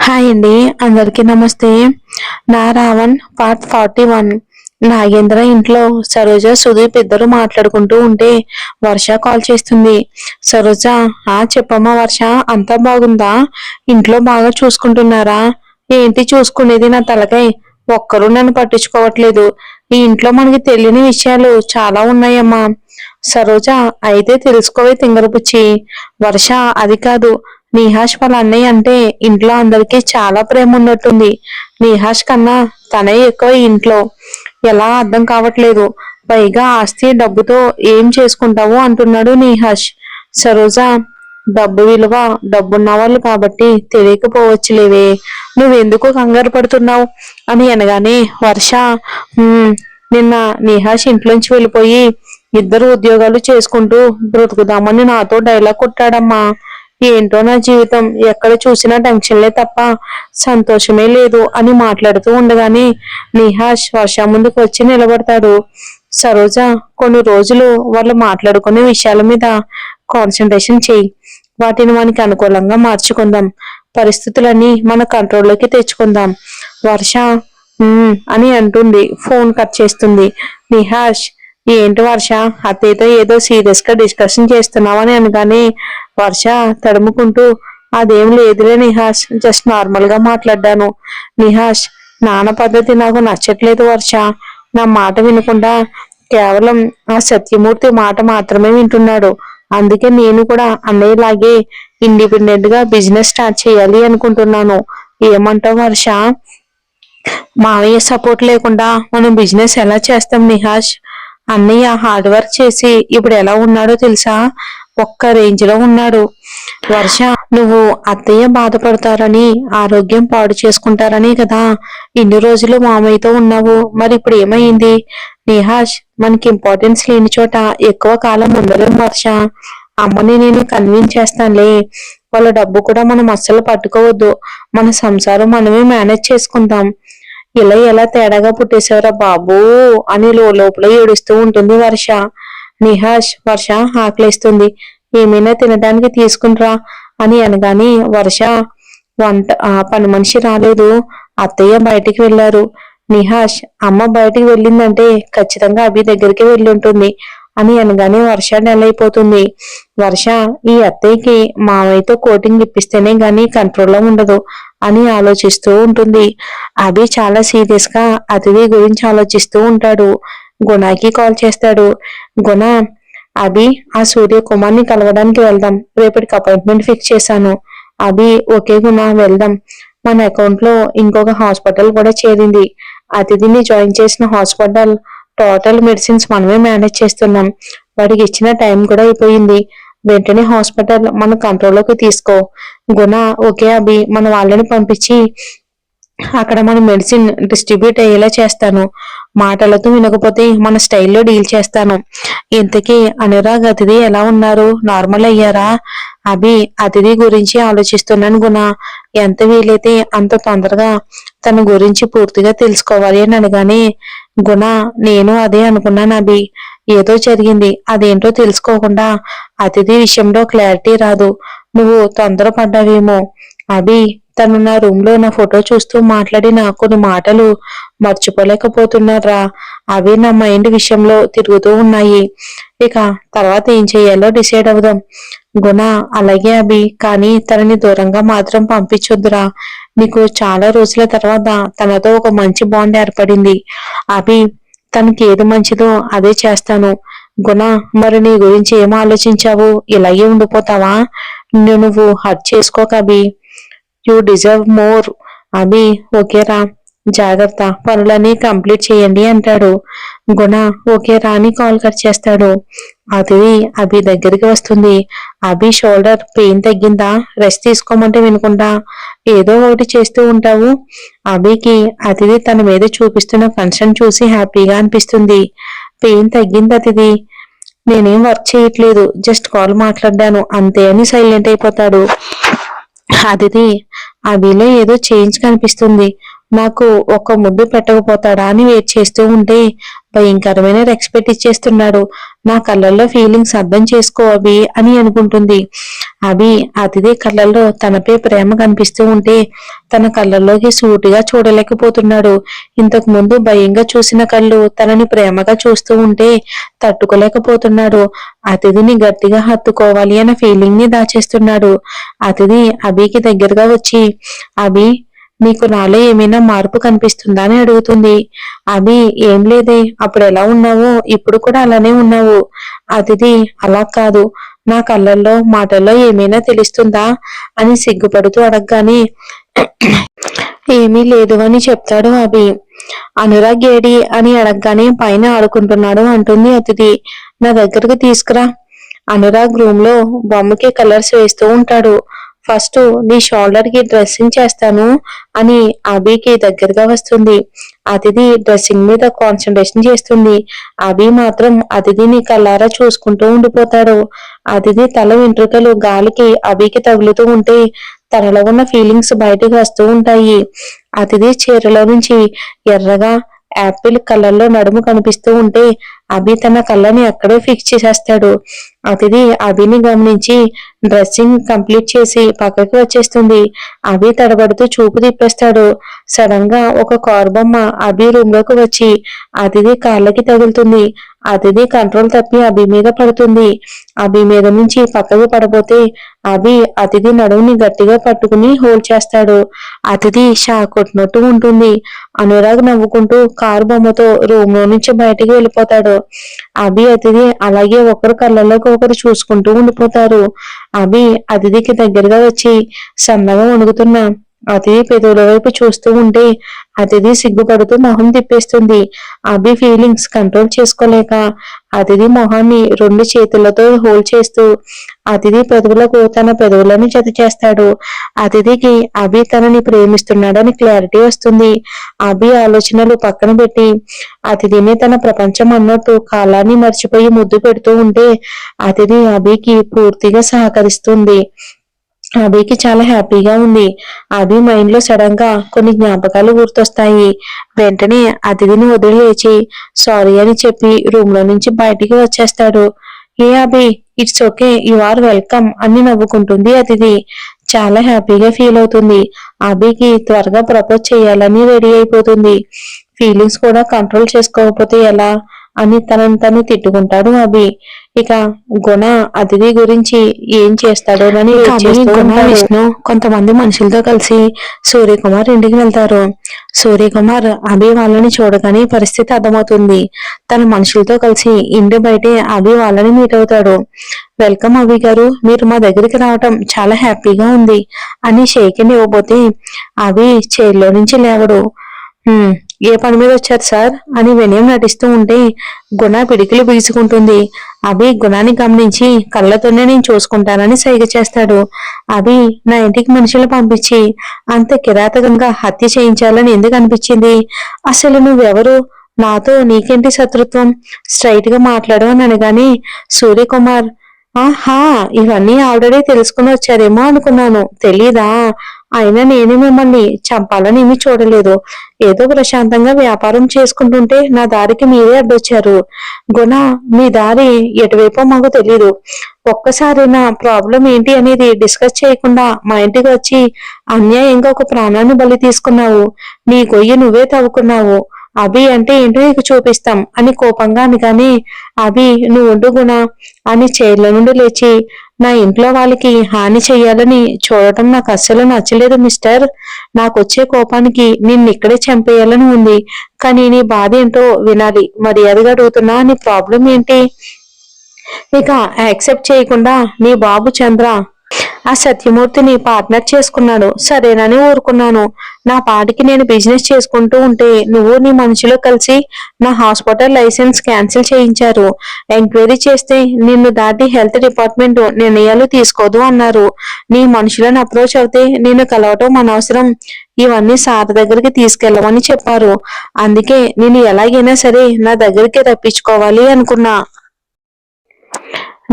Hi అండి, అందరికీ నమస్తే. నా రావణ్ పార్ట్ 41. నాగేంద్ర ఇంట్లో సరోజ సుదీప్ ఇద్దరు మాట్లాడుకుంటూ ఉంటే వర్ష కాల్ చేస్తుంది. సరోజ, చెప్పమ్మా వర్ష, అంతా బాగుందా? ఇంట్లో బాగా చూసుకుంటున్నారా? ఏంటి చూసుకునేది నా తలకై, ఒక్కరూ నన్ను పట్టించుకోవట్లేదు. ఈ ఇంట్లో మనకి తెలియని విషయాలు చాలా ఉన్నాయమ్మా. సరోజ, అయితే తెలుసుకోవే తింగరపుచ్చి. వర్ష, అది కాదు. నిహాష్ వాళ్ళ అన్నయ్య అంటే ఇంట్లో అందరికీ చాలా ప్రేమ ఉన్నట్టుంది. నిహాష్ కన్నా తనే ఎక్కువ ఇంట్లో. ఎలా అర్థం కావట్లేదు. పైగా ఆస్తి డబ్బుతో ఏం చేసుకుంటావు అంటున్నాడు నిహాష్. సరోజ, డబ్బు విలువ డబ్బున్న వాళ్ళు కాబట్టి తెలియకపోవచ్చులేవే. నువ్వెందుకు కంగారు పడుతున్నావు అని అనగానే వర్ష, నిన్న నిహాష్ ఇంట్లోంచి వెళ్ళిపోయి ఇద్దరు ఉద్యోగాలు చేసుకుంటూ బ్రతుకుదామని నాతో డైలాగ్ కొట్టాడమ్మా. ఏంటో నా జీవితం, ఎక్కడ చూసినా టెన్షన్లే తప్ప సంతోషమే లేదు అని మాట్లాడుతూ ఉండగానే నిహాష్ వర్ష ముందుకు వచ్చి నిలబడతాడు. సరోజ, కొన్ని రోజులు వాళ్ళు మాట్లాడుకునే విషయాల మీద కాన్సన్ట్రేషన్ చెయ్యి. వాటిని మనకి అనుకూలంగా మార్చుకుందాం. పరిస్థితులన్నీ మన కంట్రోల్లోకి తెచ్చుకుందాం. వర్ష అని అంటుంది. ఫోన్ కట్ చేస్తుంది. నిహాష్, ఏంటి వర్ష, అత్తయ్యతో ఏదో సీరియస్ గా డిస్కషన్ చేస్తున్నావని అనగానే వర్ష తడుముకుంటూ, అదేం లేదులే నిహాష్, జస్ట్ నార్మల్ గా మాట్లాడ్డాను. నిహాష్, నాన్న పద్ధతి నాకు నచ్చట్లేదు వర్ష. నా మాట వినకుండా కేవలం ఆ సత్యమూర్తి మాట మాత్రమే వింటున్నాడు. అందుకే నేను కూడా అన్నయ్యలాగే ఇండిపెండెంట్ గా బిజినెస్ స్టార్ట్ చేయాలి అనుకుంటున్నాను. ఏమంటావు వర్ష? మావయ్య సపోర్ట్ లేకుండా మనం బిజినెస్ ఎలా చేస్తాం నిహాష్? అన్నయ్య హార్డ్ వర్క్ చేసి ఇప్పుడు ఎలా ఉన్నాడో తెలుసా? ఒక్క రేంజ్ లో ఉన్నాడు. వర్ష, నువ్వు అత్తయ్య బాధపడతారని, ఆరోగ్యం పాడు చేసుకుంటారని కదా ఇన్ని రోజులు మామయ్యతో ఉన్నావు. మరి ఇప్పుడు ఏమైంది? నిహాష్, మనకి ఇంపార్టెన్స్ లేని చోట ఎక్కువ కాలం ఉండలేం వర్ష. అమ్మని నేను కన్విన్స్ చేస్తానులే. వాళ్ళ డబ్బు కూడా మనం అస్సలు పట్టుకోవద్దు. మన సంసారం మనమే మేనేజ్ చేసుకుందాం. ఇలా ఎలా తేడాగా పుట్టేశావురా బాబూ అని లోపల ఏడుస్తూ ఉంటుంది వర్ష. నిహాష్, వర్ష ఆకలిస్తుంది, ఏమైనా తినడానికి తీసుకునిరా అని అనగానే వర్ష, పని మనిషి రాలేదు, అత్తయ్య బయటికి వెళ్లారు. నిహాష్, అమ్మ బయటికి వెళ్ళిందంటే ఖచ్చితంగా అభి దగ్గరికి వెళ్ళి ఉంటుంది అని అనగానే వర్ష డల్ అయిపోతుంది. వర్ష, ఈ అత్తయ్యకి మావయ్యతో కోటింగ్ ఇప్పిస్తేనే గాని కంట్రోల్లో ఉండదు అని ఆలోచిస్తూ ఉంటుంది. అభి చాలా సీరియస్ గా అతిథి గురించి ఆలోచిస్తూ ఉంటాడు. గుణకి కాల్ చేస్తాడు. గుణ, అభి, ఆ సూర్యకుమార్ని కలవడానికి వెళ్దాం. రేపటికి అపాయింట్మెంట్ ఫిక్స్ చేశాను. అభి, ఓకే గుణ, వెళ్దాం. మన అకౌంట్ లో ఇంకొక హాస్పిటల్ కూడా చేరింది. అతిథిని జాయిన్ చేసిన హాస్పిటల్ టోటల్ మెడిసిన్స్ మనమే మేనేజ్ చేస్తున్నాం. వాడికి ఇచ్చిన టైం కూడా అయిపోయింది. వెంటనే హాస్పిటల్ మన కంట్రోల్లోకి తీసుకో. గుణ, ఓకే అభి, మన వాళ్ళని పంపించి అక్కడ మన మెడిసిన్ డిస్ట్రిబ్యూట్ అయ్యేలా చేస్తాను. మాటలతో వినకపోతే మన స్టైల్లో డీల్ చేస్తాను. ఇంతకీ అనురాగ్, అతిథి ఎలా ఉన్నారు? నార్మల్ అయ్యారా? అభి, అతిథి గురించి ఆలోచిస్తున్నాను గుణ. ఎంత వీలైతే అంత తొందరగా తన గురించి పూర్తిగా తెలుసుకోవాలి అని అనగానే గుణ, నేను అదే అనుకున్నాను అభి. ఏదో జరిగింది, అదేంటో తెలుసుకోకుండా అతిథి విషయంలో క్లారిటీ రాదు. నువ్వు తొందరపడ్డావేమో. అభి, తను నా రూమ్ లో నా ఫోటో చూస్తూ మాట్లాడిన కొన్ని మాటలు మర్చిపోలేకపోతున్నారా? అవి నా మైండ్ విషయంలో తిరుగుతూ ఉన్నాయి. ఇక తర్వాత ఏం చెయ్యాలో డిసైడ్ అవుదాం. గుణ, అలాగే అభి, కానీ తనని దూరంగా మాత్రం పంపించొద్దురా. నీకు చాలా రోజుల తర్వాత తనతో ఒక మంచి బాండ్ ఏర్పడింది. అభి, తనకి ఏది మంచిదో అదే చేస్తాను. గుణ, మరి నీ గురించి ఏం ఆలోచించావు? ఇలాగే ఉండిపోతావా? నువ్వు హర్ట్ చేసుకోక Abhi. You deserve more. Abhi, ఓకేరా, జాగ్రత్త, పనులన్నీ కంప్లీట్ చేయండి అంటాడు. గుణ, ఓకేరా అని కాల్ కట్ చేస్తాడు. అతిథి అభి దగ్గరికి వస్తుంది. అభి, షోల్డర్ పెయిన్ తగ్గిందా? రెస్ట్ తీసుకోమంటే వినకుండా ఏదో ఒకటి చేస్తూ ఉంటావు. అభికి అతిథి తన మీద చూపిస్తున్న కన్సర్న్ చూసి హ్యాపీగా అనిపిస్తుంది. పెయిన్ తగ్గింది అతిథి, నేనేం వర్క్ చేయట్లేదు, జస్ట్ కాల్ మాట్లాడ్డాను అంతే అని సైలెంట్ అయిపోతాడు. అదితి, అభిలో ఏదో చేంజ్ కనిపిస్తుంది. నాకు ఒక ముద్దు పెట్టకపోతాడా అని వెయిట్ చేస్తూ ఉంటే భయంకరమైన రెస్పెక్ట్ ఇచ్చేస్తున్నాడు. నా కళ్ళల్లో ఫీలింగ్స్ అర్థం చేసుకో అభి అని అనుకుంటుంది. అభి అతిథి కళ్ళల్లో తనపై ప్రేమ కనిపిస్తూ ఉంటే తన కళ్ళల్లోకి సూటిగా చూడలేకపోతున్నాడు. ఇంతకు ముందు భయంగా చూసిన కళ్ళు తనని ప్రేమగా చూస్తూ ఉంటే తట్టుకోలేకపోతున్నాడు. అతిథిని గట్టిగా హత్తుకోవాలి అన్న ఫీలింగ్ ని దాచేస్తున్నాడు. అతిథి అభికి దగ్గరగా వచ్చి, అభి నీకు నాలో ఏమైనా మార్పు కనిపిస్తుందా అని అడుగుతుంది. అభి ఏం లేదే, అప్పుడు ఎలా ఉన్నావో ఇప్పుడు కూడా అలానే ఉన్నావు. అతిథి అలా కాదు, నా కళ్ళల్లో మాటల్లో ఏమైనా తెలుస్తుందా అని సిగ్గుపడుతూ అడగగానే ఏమీ లేదు అని చెప్తాడు అభి. అనురాగ్ ఏడి అని అడగగానే పైన ఆడుకుంటున్నాడు అంటుంది అతిథి. నా దగ్గరకు తీసుకురా. అనురాగ్ రూమ్ లో బొమ్మకి కలర్స్ వేస్తూ ఉంటాడు. ఫస్ట్ నీ షోల్డర్ కి డ్రెస్సింగ్ చేస్తాను అని అభికి దగ్గరగా వస్తుంది. అతిథి డ్రెస్సింగ్ మీద కాన్సన్ట్రేషన్ చేస్తుంది. అభి మాత్రం అతిథిని కళ్ళారా చూసుకుంటూ ఉండిపోతాడు. అతిథి తల వెంట్రుకలు గాలికి అభికి తగులుతూ ఉంటే తనలో ఉన్న ఫీలింగ్స్ బయటకు వస్తూ ఉంటాయి. అతిథి చీరలో నుంచి ఎర్రగా యాపిల్ కలర్ లో నడుము కనిపిస్తూ ఉంటే అభి తన కళ్ళని అక్కడే ఫిక్స్ చేసేస్తాడు. అతిథి అభిని గమనించి డ్రెస్సింగ్ కంప్లీట్ చేసి పక్కకి వచ్చేస్తుంది. అభి తడబడుతూ చూపు తిప్పేస్తాడు. సడన్ గా ఒక కార్ బొమ్మ అభి రూమ్ లోకి వచ్చి అతిథి కాళ్ళకి తగులుతుంది. అతిథి కంట్రోల్ తప్పి అభి మీద పడుతుంది. అభి మీద నుంచి పక్కకు పడబోతే అభి అతిథి నడుముని గట్టిగా పట్టుకుని హోల్డ్ చేస్తాడు. అతిథి షాక్ కొట్టినట్టు ఉంటుంది. అనురాగ్ నవ్వుకుంటూ కారు బొమ్మతో రూమ్ లో నుంచి బయటికి వెళ్ళిపోతాడు. అభి అతిథి అలాగే ఒకరు కళ్ళలోకి ఒకరు చూసుకుంటూ ఉండిపోతారు. అభి అతిథికి దగ్గరగా వచ్చి సన్నగా వణుకుతున్న అతిథి పెదవుల వైపు చూస్తూ ఉంటే అతిథి సిగ్గుపడుతూ మొహం తిప్పేస్తుంది. అభి ఫీలింగ్స్ కంట్రోల్ చేసుకోలేక అతిథి మొహాన్ని రెండు చేతులతో హోల్డ్ చేస్తూ అతిథి పెదవులకు తన పెదవులను జత చేస్తాడు. అతిథికి అభి తనని ప్రేమిస్తున్నాడని క్లారిటీ వస్తుంది. అభి ఆలోచనలు పక్కన పెట్టి అతిథిని తన ప్రపంచం అన్నట్టు కాలాన్ని మర్చిపోయి ముద్దు పెడుతూ ఉంటే అతిథి అభికి పూర్తిగా సహకరిస్తుంది. అభికి చాలా హ్యాపీగా ఉంది. అభి మైండ్ లో సడన్ గా కొన్ని జ్ఞాపకాలు గుర్తొస్తాయి. వెంటనే అతిథిని వదిలి లేచి సారీ అని చెప్పి రూమ్ లో నుంచి బయటికి వచ్చేస్తాడు. ఏ Abhi, it's okay, you are welcome అని నవ్వుకుంటుంది అతిథి. చాలా హ్యాపీగా ఫీల్ అవుతుంది. అభికి త్వరగా ప్రపోజ్ చేయాలని రెడీ అయిపోతుంది. ఫీలింగ్స్ కూడా కంట్రోల్ చేసుకోకపోతే ఎలా అని తనని తను తిట్టుకుంటాడు అభి. ఇక గుణ అతిథి గురించి ఏం చేస్తాడోనని విష్ణు కొంతమంది మనుషులతో కలిసి సూర్యకుమార్ ఇంటికి వెళ్తారు. సూర్యకుమార్ అభి వాళ్ళని చూడగానే పరిస్థితి అర్థమవుతుంది. తన మనుషులతో కలిసి ఇంటి బయటే అభి వాళ్ళని మీట్ అవుతాడు. వెల్కమ్ అభి గారు, మీరు మా దగ్గరికి రావటం చాలా హ్యాపీగా ఉంది అని షేకిని ఇవ్వబోతే అభి చైర్లో నుంచి లేవడు. ఏ పని మీద వచ్చారు సార్ అని వినయం నటిస్తూ ఉంటే గుణ పిడికిలు బిగుసుకుంటుంది. అభి గుణాన్ని గమనించి కళ్ళతోనే నేను చూసుకుంటానని సైగ చేస్తాడు. అభి నా ఇంటికి మనుషులు పంపించి అంత కిరాతకంగా హత్య చేయించాలని ఎందుకు అనిపించింది? అసలు నువ్వెవరు? నాతో నీకేంటి శత్రుత్వం? స్ట్రైట్ గా మాట్లాడు అని అనగానే సూర్యకుమార్, ఆహా, ఇవన్నీ ఆల్రెడీ తెలుసుకుని వచ్చారేమో అనుకున్నాను, తెలీదా? అయినా నేను మిమ్మల్ని చంపాలని ఏమీ చూడలేదు. ఏదో ప్రశాంతంగా వ్యాపారం చేసుకుంటుంటే నా దారికి మీరే అడ్డొచ్చారు. గుణ, మీ దారి ఎటువైపో మాకు తెలీదు. ఒక్కసారి నా ప్రాబ్లం ఏంటి అనేది డిస్కస్ చేయకుండా మా ఇంటికి వచ్చి అన్యాయంగా ఒక ప్రాణాన్ని బలి తీసుకున్నావు. నీ గొయ్యి నువ్వే తవ్వుకున్నావు. అభి అంటే ఏంటో నీకు చూపిస్తాం అని కోపంగా అనగానే అభి, నువ్వు ఉండు గుణ అని చైర్ల నుండి లేచి, నా ఇంట్లో వాళ్ళకి హాని చెయ్యాలని చూడటం నాకు అస్సలు నచ్చలేదు మిస్టర్. నాకొచ్చే కోపానికి నిన్నిక్కడే చంపేయాలని ఉంది. కానీ నీ బాధ ఏంటో వినాలి. మర్యాదగా అడుగుతున్నా, నీ ప్రాబ్లం ఏంటి? ఇక యాక్సెప్ట్ చేయకుండా నీ బాబు చంద్ర ఆ సత్యమూర్తిని పార్ట్నర్ చేసుకున్నాడు. సరేనని ఊరుకున్నాను. నా పాటికి నేను బిజినెస్ చేసుకుంటూ ఉంటే నువ్వు నీ మనుషులు కలిసి నా హాస్పిటల్ లైసెన్స్ క్యాన్సిల్ చేయించారు. ఎంక్వైరీ చేస్తే నిన్ను దాటి హెల్త్ డిపార్ట్మెంట్ నిర్ణయాలు తీసుకోదు అన్నారు. నీ మనుషులను అప్రోచ్ అవుతే నిన్ను కలవటం అనవసరం, ఇవన్నీ సార్ దగ్గరికి తీసుకెళ్ళమని చెప్పారు. అందుకే నేను ఎలాగైనా సరే నా దగ్గరికి రప్పించుకోవాలి అనుకున్నా.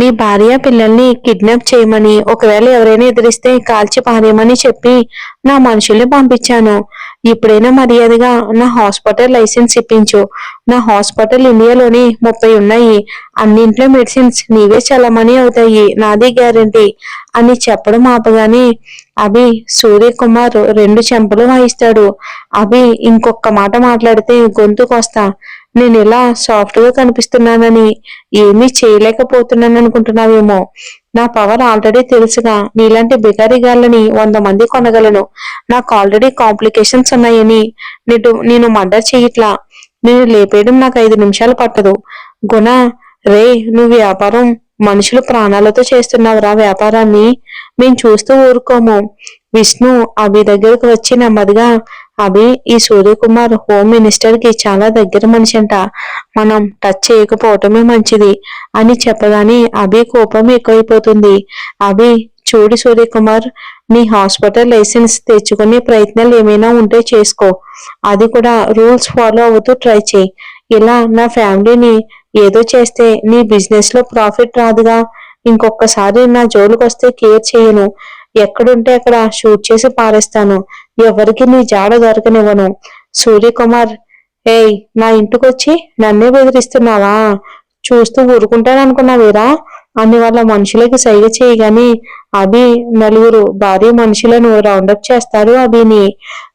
నీ భార్య పిల్లల్ని కిడ్నాప్ చేయమని, ఒకవేళ ఎవరైనా ఎదిరిస్తే కాల్చి పారేయమని చెప్పి నా మనుషుల్ని పంపించాను. ఇప్పుడైనా మర్యాదగా నా హాస్పిటల్ లైసెన్స్ ఇప్పించు. నా హాస్పిటల్ ఇండియాలోని 30 ఉన్నాయి. అన్నింట్లో మెడిసిన్స్ నీవే చలమని అవుతాయి, నాది గ్యారంటీ అని చెప్పడం ఆపగానే అభి సూర్యకుమార్ 2 చెంపలు వాయిస్తాడు. అభి ఇంకొక మాట మాట్లాడితే గొంతుకొస్తా. నేను ఇలా సాఫ్ట్ గా కనిపిస్తున్నానని ఏమీ చేయలేకపోతున్నాను అనుకుంటున్నావేమో. నా పవర్ ఆల్రెడీ తెలుసుగా. నీలాంటి బికారి గాళ్ళని 100 మంది కొనగలను. నాకు ఆల్రెడీ కాంప్లికేషన్స్ ఉన్నాయని నేను మర్డర్ చేయట్లా. నేను లేపేయడం నాకు 5 నిమిషాలు పట్టదు. గుణ, రే, నువ్వు వ్యాపారం మనుషులు ప్రాణాలతో చేస్తున్నావురా వ్యాపారాన్ని. మేం చూస్తూ ఊరుకోము. విష్ణు అభి దగ్గరకు వచ్చి నెమ్మదిగా, అభి, ఈ సూర్యకుమార్ హోమ్ మినిస్టర్ కి చాలా దగ్గర మనిషి అంట. మనం టచ్ చేయకపోవటమే మంచిది అని చెప్పగానే అభి కోపం ఎక్కువైపోతుంది. అభి, చూడు సూర్యకుమార్, నీ హాస్పిటల్ లైసెన్స్ తెచ్చుకునే ప్రయత్నాలు ఏమైనా ఉంటే చేసుకో. అది కూడా రూల్స్ ఫాలో అవుతూ ట్రై చేయి. ఇలా నా ఫ్యామిలీని ఏదో చేస్తే నీ బిజినెస్ లో ప్రాఫిట్ రాదుగా. ఇంకొకసారి నా జోలికి వస్తే కేర్ చేయను. ఎక్కడుంటే అక్కడ షూట్ చేసి పారేస్తాను. ఎవరికి నీ జాడ దొరకనివ్వను. సూర్యకుమార్, ఏయ్, నా ఇంటికొచ్చి నన్నే బెదిరిస్తున్నావా? చూస్తూ ఊరుకుంటాననుకున్నావేరా అని వాళ్ళ మనుషులకి సైగ చేయగాని అభి నలుగురు భారీ మనుషులను రౌండప్ చేస్తారు అభిని.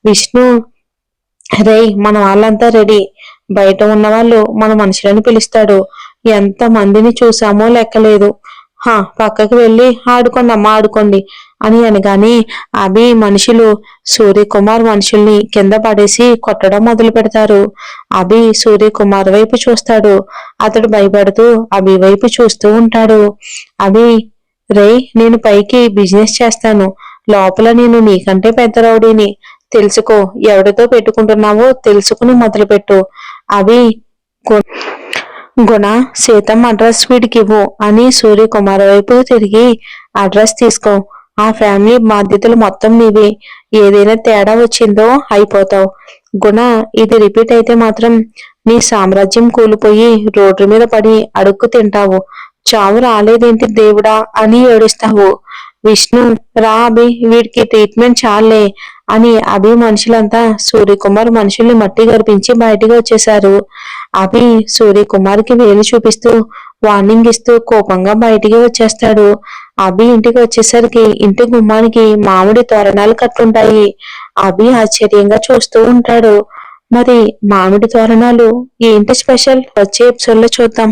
విష్ణు, రేయ్, మన వాళ్ళంతా రెడీ. బయట ఉన్న వాళ్ళు మన మనుషులని పిలుస్తాడు. ఎంత మందిని చూసామో లెక్కలేదు. పక్కకి వెళ్ళి ఆడుకోండి అమ్మా, ఆడుకోండి అని అనగానే అభి మనుషులు సూర్యకుమార్ మనుషుల్ని కింద పడేసి కొట్టడం మొదలు పెడతారు. అభి సూర్యకుమార్ వైపు చూస్తాడు. అతడు భయపడుతూ అభి వైపు చూస్తూ ఉంటాడు. అభి, రే, నేను పైకి బిజినెస్ చేస్తాను, లోపల నేను నీకంటే పెద్ద రౌడీని. తెలుసుకో. ఎవరితో పెట్టుకుంటున్నావో తెలుసుకుని మొదలుపెట్టు. అభి, గుణ, సీతమ్మ అడ్రస్ వీడికి ఇవ్వు అని సూర్యకుమార్ వైపు తిరిగి, అడ్రస్ తీసుకో. ఆ ఫ్యామిలీ బాధ్యతలు మొత్తం నీవే. ఏదైనా తేడా వచ్చిందో అయిపోతావు. గుణ, ఇది రిపీట్ అయితే మాత్రం నీ సామ్రాజ్యం కూలిపోయి రోడ్డు మీద పడి అడుక్కు తింటావు. చావు రాలేదేంటి దేవుడా అని ఏడుస్తావు. విష్ణు, రా అభి, వీడికి ట్రీట్మెంట్ చాలే అని అభి మనుషులంతా సూర్యకుమార్ మనుషుల్ని మట్టి గర్పించి బయటికి వచ్చేశారు. అభి సూర్యకుమార్కి వేలు చూపిస్తూ వార్నింగ్ ఇస్తూ కోపంగా బయటికి వచ్చేస్తాడు. అభి ఇంటికి వచ్చేసరికి ఇంటి గుమ్మానికి మామిడి తోరణాలు కట్టుంటాయి. అభి ఆశ్చర్యంగా చూస్తూ ఉంటాడు. మరి మామిడి తోరణాలు ఏంటి స్పెషల్? వచ్చే ఎపిసోడ్ లో చూద్దాం.